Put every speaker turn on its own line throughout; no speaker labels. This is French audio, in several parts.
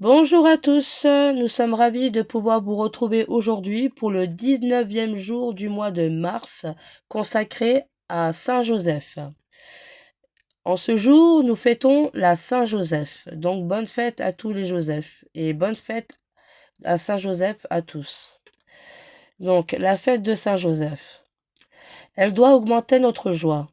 Bonjour à tous, nous sommes ravis de pouvoir vous retrouver aujourd'hui pour le 19e jour du mois de mars consacré à Saint Joseph. En ce jour, nous fêtons la Saint Joseph, donc bonne fête à tous les Josephs et bonne fête à Saint Joseph à tous. Donc la fête de Saint Joseph, elle doit augmenter notre joie.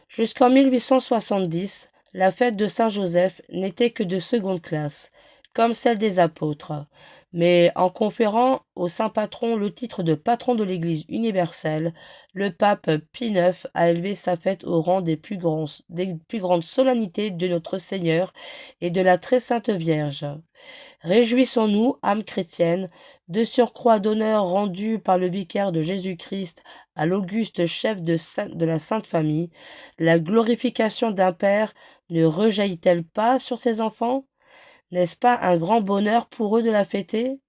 Jusqu'en 1870, la fête de Saint Joseph n'était que de seconde classe, comme celle des apôtres, mais en conférant au saint patron le titre de patron de l'Église universelle, le pape Pie IX a élevé sa fête au rang des plus grandes solennités de notre Seigneur et de la très sainte Vierge. Réjouissons-nous, âme chrétienne, de surcroît d'honneur rendu par le vicaire de Jésus-Christ à l'auguste chef de la Sainte Famille, la glorification d'un Père ne rejaillit-elle pas sur ses enfants? N'est-ce pas un grand bonheur pour eux de la fêter?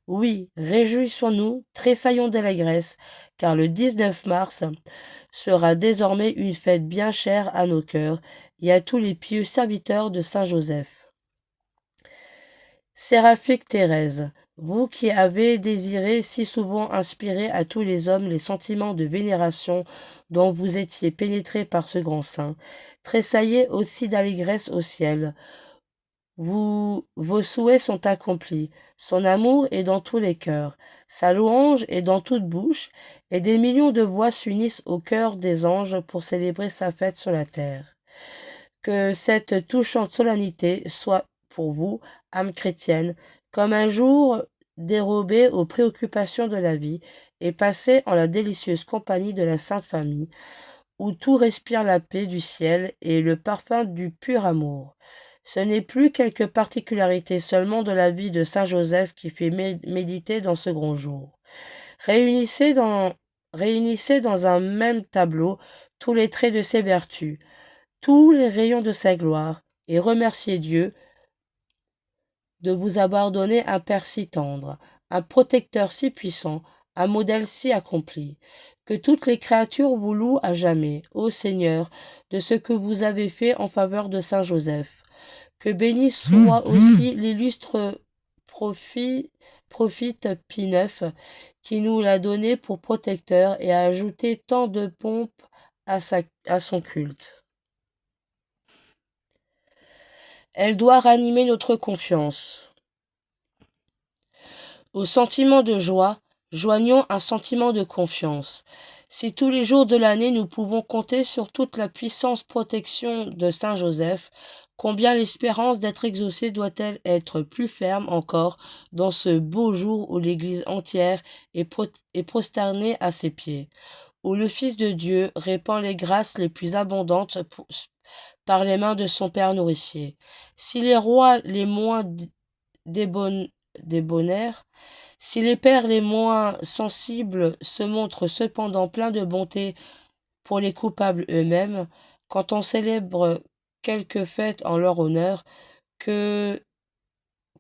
Oui, réjouissons-nous, tressaillons d'allégresse, car le 19 mars sera désormais une fête bien chère à nos cœurs et à tous les pieux serviteurs de Saint Joseph. Séraphique Thérèse, vous qui avez désiré si souvent inspirer à tous les hommes les sentiments de vénération dont vous étiez pénétrés par ce grand saint, tressaillez aussi d'allégresse au ciel. Vos souhaits sont accomplis, son amour est dans tous les cœurs, sa louange est dans toute bouche, et des millions de voix s'unissent au cœur des anges pour célébrer sa fête sur la terre. Que cette touchante solennité soit pour vous, âme chrétienne, comme un jour dérobé aux préoccupations de la vie et passé en la délicieuse compagnie de la Sainte Famille, où tout respire la paix du ciel et le parfum du pur amour. Ce n'est plus quelque particularité seulement de la vie de Saint Joseph qui fait méditer dans ce grand jour. Réunissez dans un même tableau tous les traits de ses vertus, tous les rayons de sa gloire, et remerciez Dieu de vous avoir donné un Père si tendre, un protecteur si puissant, un modèle si accompli. Que toutes les créatures vous louent à jamais, ô Seigneur, de ce que vous avez fait en faveur de Saint Joseph. Que béni soit aussi l'illustre prophète Pie IX, qui nous l'a donné pour protecteur et a ajouté tant de pompe à son culte. Elle doit ranimer notre confiance. Au sentiment de joie, joignons un sentiment de confiance. Si tous les jours de l'année nous pouvons compter sur toute la puissance protection de Saint Joseph, combien l'espérance d'être exaucée doit-elle être plus ferme encore dans ce beau jour où l'Église entière est prosternée à ses pieds, où le Fils de Dieu répand les grâces les plus abondantes par les mains de son Père nourricier. Si les rois les moins débonnaires, si les pères les moins sensibles se montrent cependant pleins de bonté pour les coupables eux-mêmes, quand on célèbre quelque fête en leur honneur, que,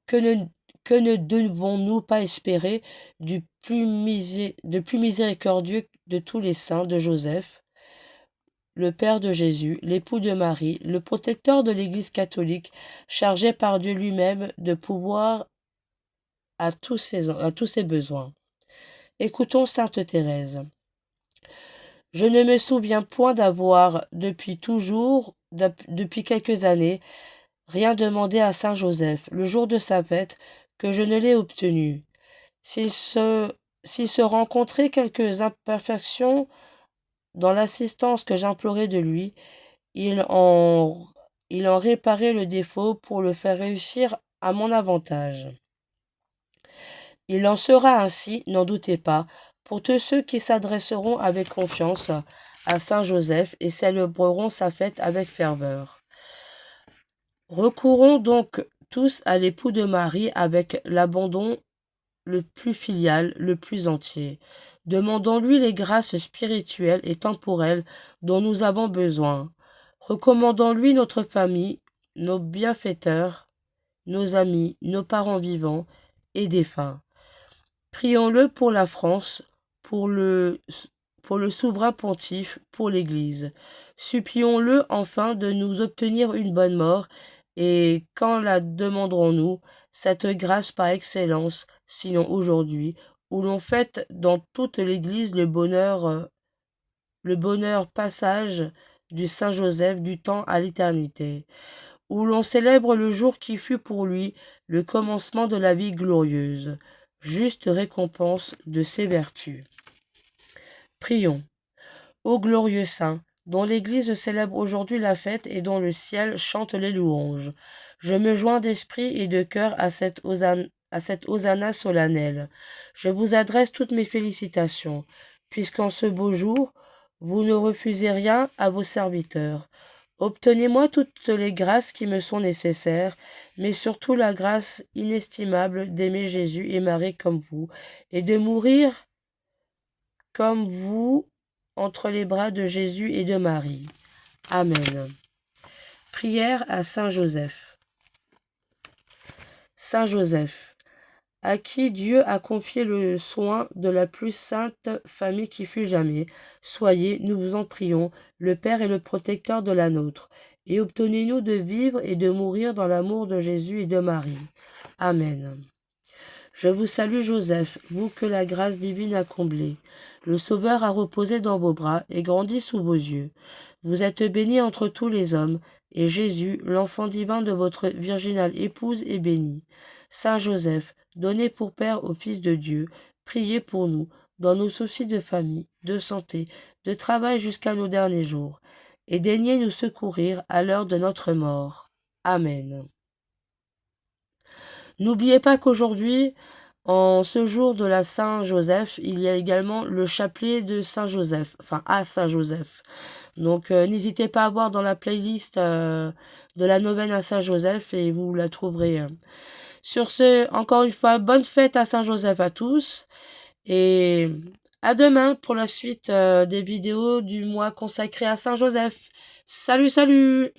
que ne, que ne devons-nous pas espérer de plus miséricordieux de tous les saints de Joseph, le Père de Jésus, l'époux de Marie, le protecteur de l'Église catholique, chargé par Dieu lui-même de pouvoir à tous ses besoins. Écoutons sainte Thérèse. Je ne me souviens point d'avoir, depuis quelques années, rien demandé à saint Joseph, le jour de sa fête, que je ne l'ai obtenu. S'il se rencontrait quelques imperfections dans l'assistance que j'implorais de lui, il en, il en réparait le défaut pour le faire réussir à mon avantage. Il en sera ainsi, n'en doutez pas, pour tous ceux qui s'adresseront avec confiance à Saint Joseph et célébreront sa fête avec ferveur. Recourons donc tous à l'époux de Marie avec l'abandon le plus filial, le plus entier. Demandons-lui les grâces spirituelles et temporelles dont nous avons besoin. Recommandons-lui notre famille, nos bienfaiteurs, nos amis, nos parents vivants et défunts. Prions-le pour la France, pour le, pour le souverain pontife, pour l'Église. Supplions-le enfin de nous obtenir une bonne mort Et quand la demanderons-nous, cette grâce par excellence, sinon aujourd'hui, où l'on fête dans toute l'Église le bonheur passage du Saint Joseph du temps à l'éternité, où l'on célèbre le jour qui fut pour lui le commencement de la vie glorieuse, juste récompense de ses vertus. Prions. Ô glorieux Saint, dont l'Église célèbre aujourd'hui la fête et dont le ciel chante les louanges, je me joins d'esprit et de cœur à cette hosanna solennelle. Je vous adresse toutes mes félicitations, puisqu'en ce beau jour, vous ne refusez rien à vos serviteurs. Obtenez-moi toutes les grâces qui me sont nécessaires, mais surtout la grâce inestimable d'aimer Jésus et Marie comme vous, et de mourir comme vous entre les bras de Jésus et de Marie. Amen. Prière à Saint Joseph. Saint Joseph, à qui Dieu a confié le soin de la plus sainte famille qui fut jamais, soyez, nous vous en prions, le Père et le protecteur de la nôtre, et obtenez-nous de vivre et de mourir dans l'amour de Jésus et de Marie. Amen. Je vous salue Joseph, vous que la grâce divine a comblé. Le Sauveur a reposé dans vos bras et grandi sous vos yeux. Vous êtes béni entre tous les hommes, et Jésus, l'enfant divin de votre virginale épouse, est béni. Saint Joseph, donné pour Père au Fils de Dieu, priez pour nous, dans nos soucis de famille, de santé, de travail jusqu'à nos derniers jours, et daignez nous secourir à l'heure de notre mort. Amen. N'oubliez pas qu'aujourd'hui, en ce jour de la Saint-Joseph, il y a également le chapelet de Saint-Joseph, enfin à Saint-Joseph. Donc n'hésitez pas à voir dans la playlist de la neuvaine à Saint-Joseph et vous la trouverez. Sur ce, encore une fois, bonne fête à Saint-Joseph à tous et à demain pour la suite des vidéos du mois consacré à Saint-Joseph. Salut, salut!